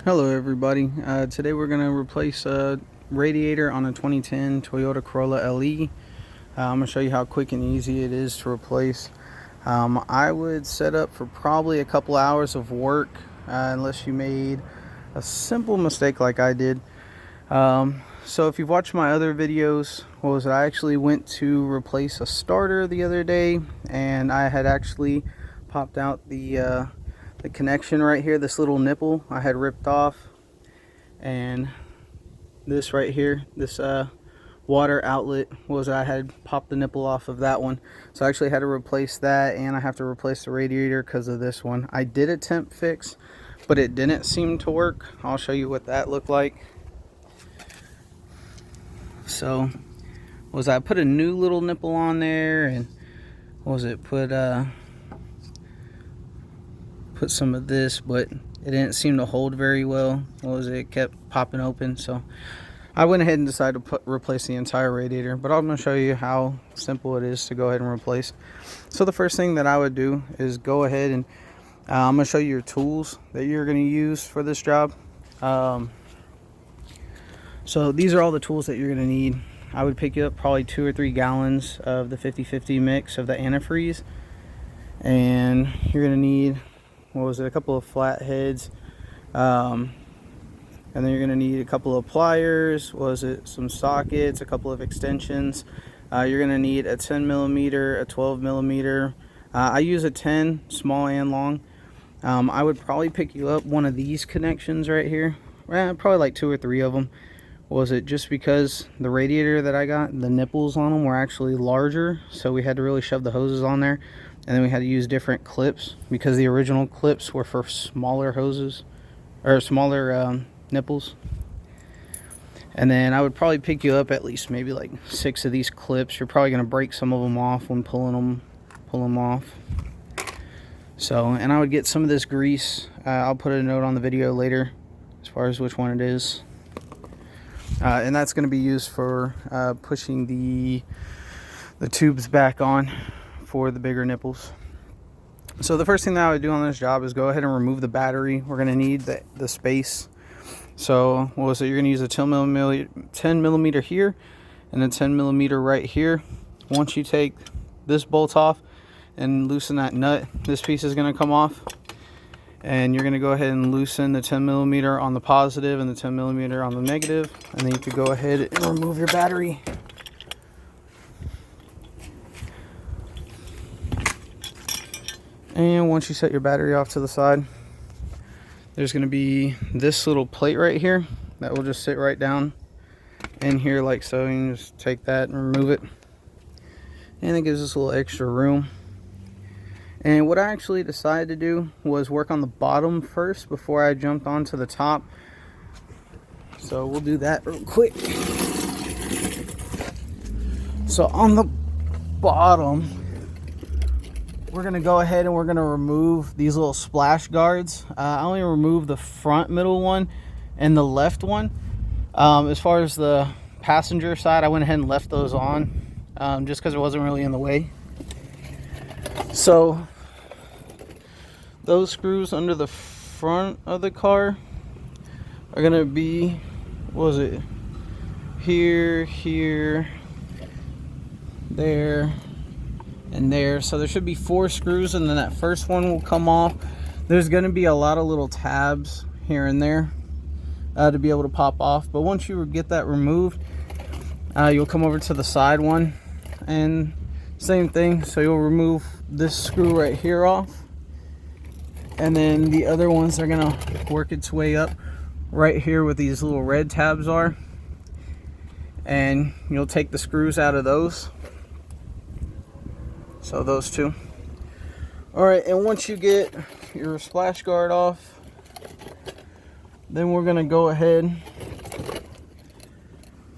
Hello everybody. Today we're going to replace a radiator on a 2010 Toyota Corolla LE. I'm going to show you how quick and easy it is to replace. I would set up for probably a couple hours of work unless you made a simple mistake like I did. So if you've watched my other videos, I actually went to replace a starter the other day, and I had actually popped out the connection right here. This little nipple I had ripped off, and this right here, this water outlet, I had popped the nipple off of that one. So I actually had to replace that, and I have to replace the radiator because of this one. I did a temp fix, but it didn't seem to work. I'll show you what that looked like. So I put a new little nipple on there, and put some of this, but it didn't seem to hold very well. It kept popping open. So I went ahead and decided to replace the entire radiator, but I'm going to show you how simple it is to go ahead and replace. So the first thing that I would do is go ahead and I'm going to show you your tools that you're going to use for this job. So these are all the tools that you're going to need. I would pick up probably 2 or 3 gallons of the 50-50 mix of the antifreeze, and you're going to need a couple of flat heads, and then you're going to need a couple of pliers, some sockets, a couple of extensions. You're going to need a 10 millimeter, a 12 millimeter. I use a 10, small and long. I would probably pick you up one of these connections right here, probably like 2 or 3 of them. Just because the radiator that I got, the nipples on them were actually larger, so we had to really shove the hoses on there, and then we had to use different clips because the original clips were for smaller hoses, or smaller nipples. And then I would probably pick you up at least maybe like 6 of these clips. You're probably going to break some of them off when pull them off. So, and I would get some of this grease. I'll put a note on the video later as far as which one it is. And that's going to be used for pushing the tubes back on for the bigger nipples. So the first thing that I would do on this job is go ahead and remove the battery. We're going to need the space. So you're going to use a 10 millimeter here and a 10 millimeter right here. Once you take this bolt off and loosen that nut, this piece is going to come off. And you're going to go ahead and loosen the 10 millimeter on the positive and the 10 millimeter on the negative, and then you could go ahead and remove your battery. And once you set your battery off to the side, there's going to be this little plate right here that will just sit right down in here like so. You can just take that and remove it, and it gives us a little extra room. And what I actually decided to do was work on the bottom first before I jumped onto the top. So we'll do that real quick. So on the bottom, we're going to go ahead and we're going to remove these little splash guards. I only removed the front middle one and the left one. As far as the passenger side, I went ahead and left those on just because it wasn't really in the way. So those screws under the front of the car are going to be, here, there, and there. So there should be 4 screws, and then that first one will come off. There's going to be a lot of little tabs here and there to be able to pop off. But once you get that removed, you'll come over to the side one and same thing. So you'll remove this screw right here off, and then the other ones are gonna work its way up right here where these little red tabs are, and you'll take the screws out of those. So those 2. All right, and once you get your splash guard off, then we're gonna go ahead,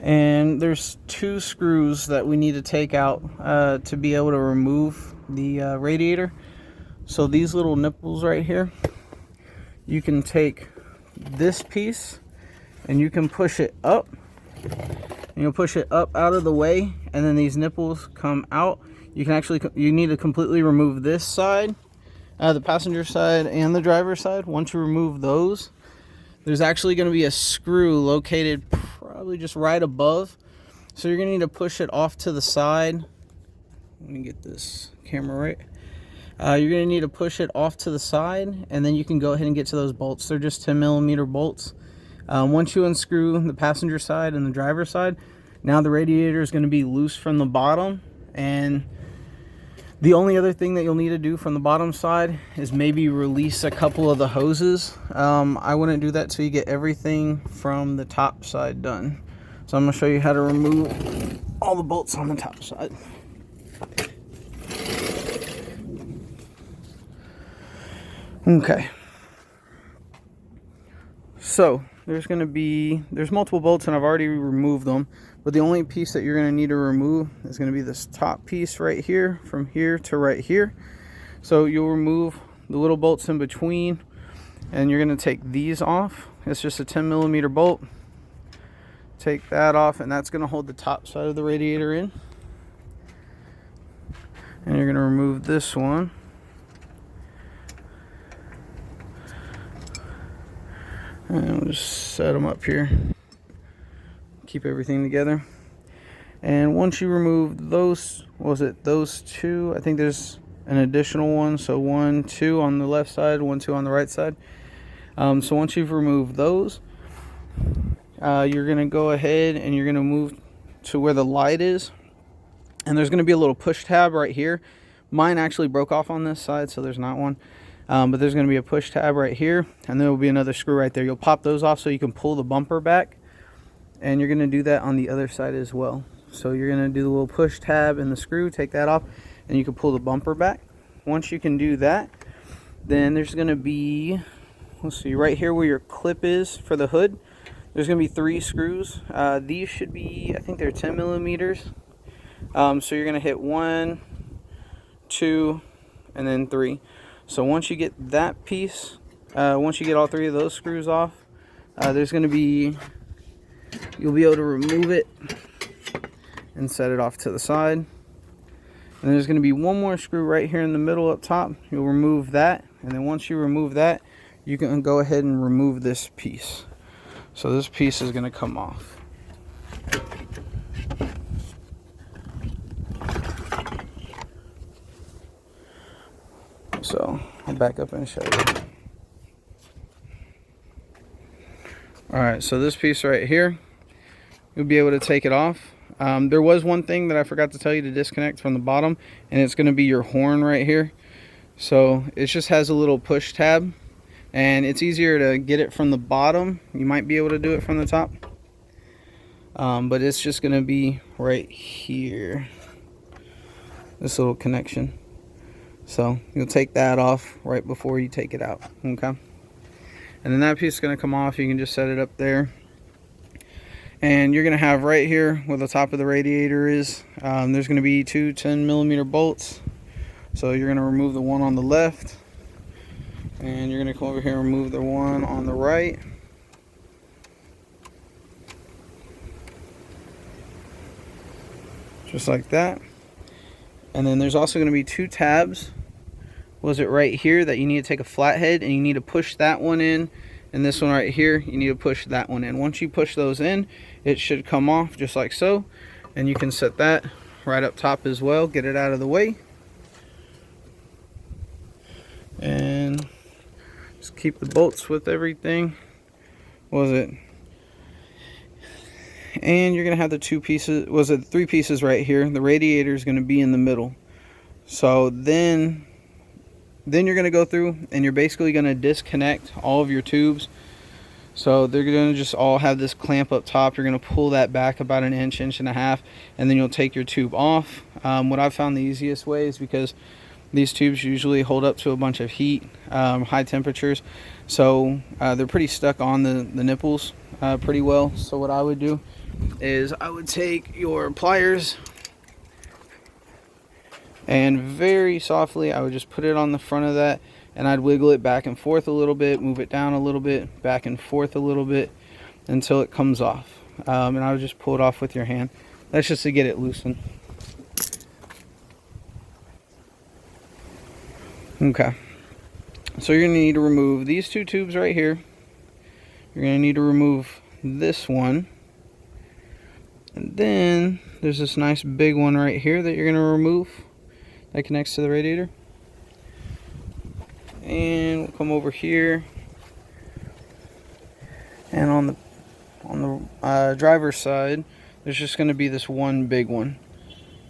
and there's 2 screws that we need to take out to be able to remove the radiator. So these little nipples right here, you can take this piece and you can push it up, and you'll push it up out of the way, and then these nipples come out. You need to completely remove this side, the passenger side and the driver's side. Once you remove those, there's actually going to be a screw located probably just right above. So you're going to need to push it off to the side. Let me get this camera right. You're going to need to push it off to the side, and then you can go ahead and get to those bolts. They're just 10mm bolts. Once you unscrew the passenger side and the driver's side, now the radiator is going to be loose from the bottom, and the only other thing that you'll need to do from the bottom side is maybe release a couple of the hoses. I wouldn't do that till you get everything from the top side done. So I'm going to show you how to remove all the bolts on the top side. Okay. So there's multiple bolts, and I've already removed them, but the only piece that you're going to need to remove is going to be this top piece right here, from here to right here. So you'll remove the little bolts in between, and you're going to take these off. It's just a 10mm bolt. Take that off, and that's going to hold the top side of the radiator in. And you're going to remove this one. And we'll just set them up here, keep everything together. And once you remove those, those two, I think there's an additional one, so 1, 2 on the left side, 1, 2 on the right side. So once you've removed those, you're going to go ahead and you're going to move to where the light is, and there's going to be a little push tab right here. Mine actually broke off on this side, so there's not one. But there's going to be a push tab right here, and there will be another screw right there. You'll pop those off so you can pull the bumper back, and you're going to do that on the other side as well. So you're going to do the little push tab and the screw, take that off, and you can pull the bumper back. Once you can do that, then there's going to be, let's see, right here where your clip is for the hood, there's going to be 3 screws. These should be, I think they're 10mm. So you're going to hit 1, 2, and then 3. So once you get that piece, once you get all 3 of those screws off, there's going to be, you'll be able to remove it and set it off to the side. And there's going to be one more screw right here in the middle up top. You'll remove that, and then once you remove that, you can go ahead and remove this piece. So this piece is going to come off. So I'll back up and show you. Alright, so this piece right here, you'll be able to take it off. There was one thing that I forgot to tell you to disconnect from the bottom, and it's going to be your horn right here. So it just has a little push tab, and it's easier to get it from the bottom. You might be able to do it from the top, but it's just going to be right here, this little connection. So you'll take that off right before you take it out, okay? And then that piece is going to come off. You can just set it up there. And you're going to have right here where the top of the radiator is, there's going to be 2 10mm bolts. So you're going to remove the one on the left, and you're going to come over here and remove the one on the right. Just like that. And then there's also going to be 2 tabs, right here, that you need to take a flathead, and you need to push that one in, and this one right here, you need to push that one in. Once you push those in, it should come off just like so, and you can set that right up top as well, get it out of the way, and just keep the bolts with everything. And you're gonna have the 2 pieces, 3 pieces right here. The radiator is gonna be in the middle. So then you're gonna go through, and you're basically gonna disconnect all of your tubes. So they're gonna just all have this clamp up top. You're gonna pull that back about an inch, 1.5 inches, and then you'll take your tube off. What I've found the easiest way is, because these tubes usually hold up to a bunch of heat, high temperatures, so they're pretty stuck on the nipples pretty well. So what I would do is I would take your pliers, and very softly I would just put it on the front of that, and I'd wiggle it back and forth a little bit, move it down a little bit, back and forth a little bit, until it comes off. And I would just pull it off with your hand. That's just to get it loosened. Okay, so you're going to need to remove these 2 tubes right here. You're going to need to remove this one. And then there's this nice big one right here that you're going to remove that connects to the radiator. And we'll come over here, and on the driver's side there's just going to be this one big one.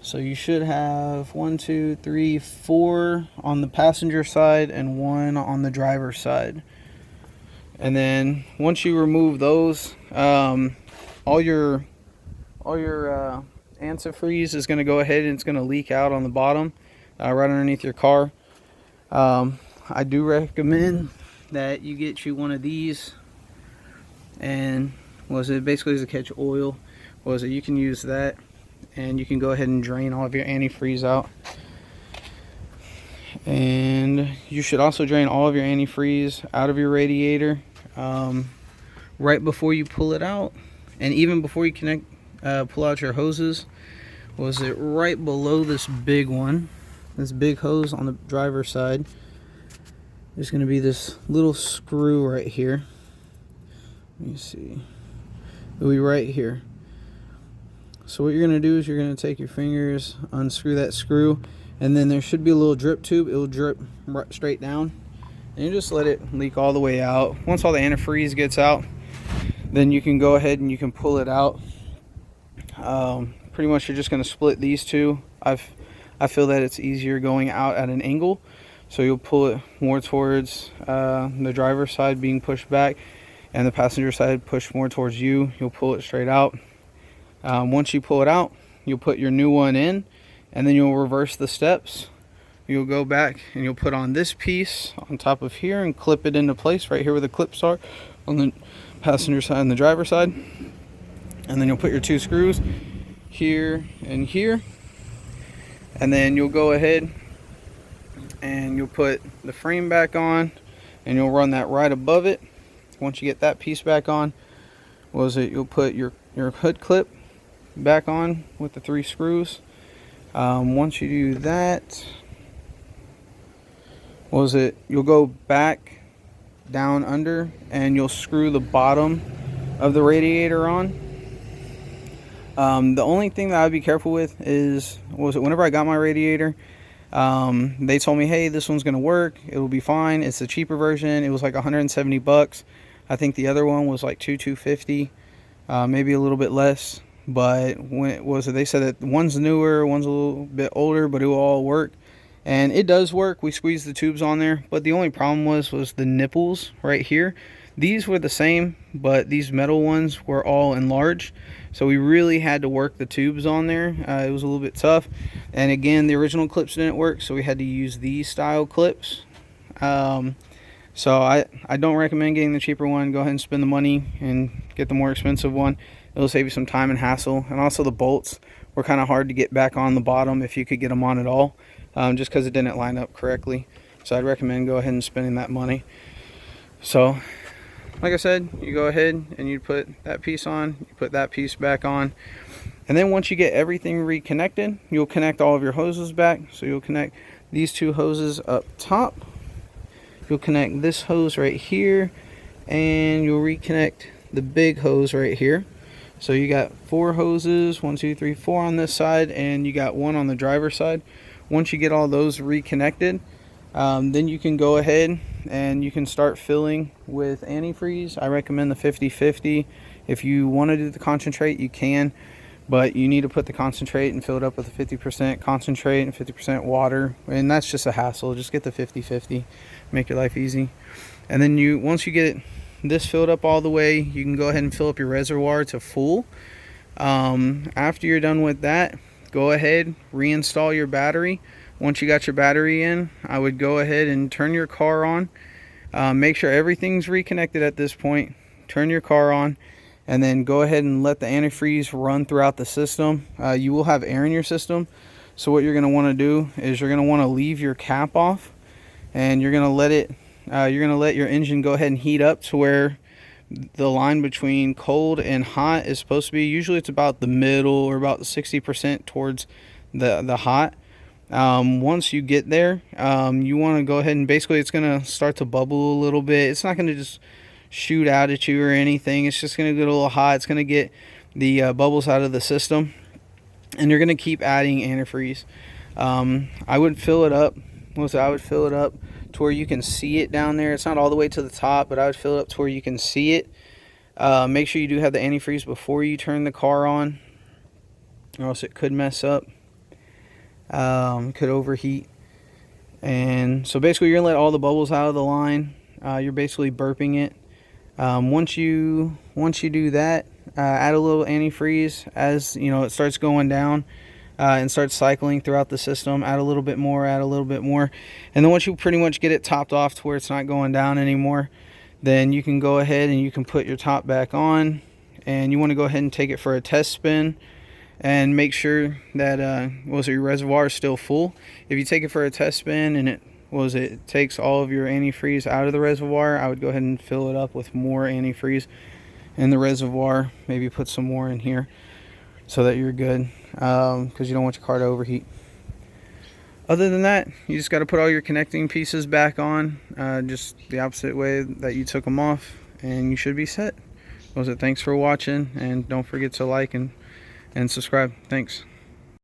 So you should have 1, 2, 3, 4 on the passenger side and 1 on the driver's side. And then once you remove those, all your antifreeze is going to go ahead and it's going to leak out on the bottom, right underneath your car. I do recommend that you get you one of these, and it basically is to catch oil. You can use that, and you can go ahead and drain all of your antifreeze out. And you should also drain all of your antifreeze out of your radiator right before you pull it out, and even before you pull out your hoses. Right below this big one, this big hose on the driver's side, there's going to be this little screw right here. Let me see. It'll be right here. So what you're going to do is you're going to take your fingers, unscrew that screw, and then there should be a little drip tube. It will drip right straight down, and you just let it leak all the way out. Once all the antifreeze gets out, then you can go ahead and you can pull it out. Pretty much you're just going to split these two. I feel that it's easier going out at an angle, so you'll pull it more towards the driver's side being pushed back, and the passenger side pushed more towards you. You'll pull it straight out. Once you pull it out, you'll put your new one in, and then you'll reverse the steps. You'll go back and you'll put on this piece on top of here and clip it into place right here where the clips are on the passenger side and the driver's side. And then you'll put your 2 screws here and here, and then you'll go ahead and you'll put the frame back on, and you'll run that right above it. Once you get that piece back on, you'll put your hood clip back on with the 3 screws. Once you do that, you'll go back down under and you'll screw the bottom of the radiator on. The only thing that I'd be careful with is whenever I got my radiator, they told me, hey, this one's gonna work, it'll be fine, it's the cheaper version. It was like 170 bucks. I think the other one was like $250, maybe a little bit less. But they said that one's newer, one's a little bit older, but it will all work. And it does work. We squeezed the tubes on there, but the only problem was the nipples right here. These were the same, but these metal ones were all enlarged, so we really had to work the tubes on there. It was a little bit tough, and again, the original clips didn't work, so we had to use these style clips. So I don't recommend getting the cheaper one. Go ahead and spend the money and get the more expensive one. It'll save you some time and hassle. And also the bolts were kind of hard to get back on the bottom, if you could get them on at all, just because it didn't line up correctly. So I'd recommend go ahead and spending that money. So like I said, you go ahead and you put that piece on, you put that piece back on, and then once you get everything reconnected, you'll connect all of your hoses back. So you'll connect these 2 hoses up top, you'll connect this hose right here, and you'll reconnect the big hose right here. So you got 4 hoses, 1, 2, 3, 4 on this side, and you got 1 on the driver's side. Once you get all those reconnected, then you can go ahead and you can start filling with antifreeze. I recommend the 50-50. If you want to do the concentrate, you can, but you need to put the concentrate and fill it up with a 50% concentrate and 50% water, and that's just a hassle. Just get the 50-50, make your life easy. And then once you get this filled up all the way, you can go ahead and fill up your reservoir to full. After you're done with that, go ahead, reinstall your battery. Once you got your battery in, I would go ahead and turn your car on. Make sure everything's reconnected at this point. Turn your car on, and then go ahead and let the antifreeze run throughout the system. You will have air in your system, so what you're going to want to do is you're going to want to leave your cap off, and you're going to let your engine go ahead and heat up to where the line between cold and hot is supposed to be. Usually it's about the middle, or about 60% towards the hot. Once you get there, you want to go ahead and basically it's going to start to bubble a little bit. It's not going to just shoot out at you or anything. It's just going to get a little hot. It's going to get the bubbles out of the system, and you're going to keep adding antifreeze. I would fill it up. I would fill it up to where you can see it down there. It's not all the way to the top, but I would fill it up to where you can see it. Make sure you do have the antifreeze before you turn the car on, or else it could mess up. Could overheat. And so basically you're gonna let all the bubbles out of the line. You're basically burping it. Once you do that, add a little antifreeze as you know it starts going down and starts cycling throughout the system. Add a little bit more, add a little bit more, and then once you pretty much get it topped off to where it's not going down anymore, then you can go ahead and you can put your top back on, and you want to go ahead and take it for a test spin and make sure that your reservoir is still full. If you take it for a test spin and it takes all of your antifreeze out of the reservoir, I would go ahead and fill it up with more antifreeze in the reservoir. Maybe put some more in here so that you're good, because you don't want your car to overheat. Other than that, you just got to put all your connecting pieces back on, just the opposite way that you took them off, and you should be set. Thanks for watching, and don't forget to like and subscribe. Thanks.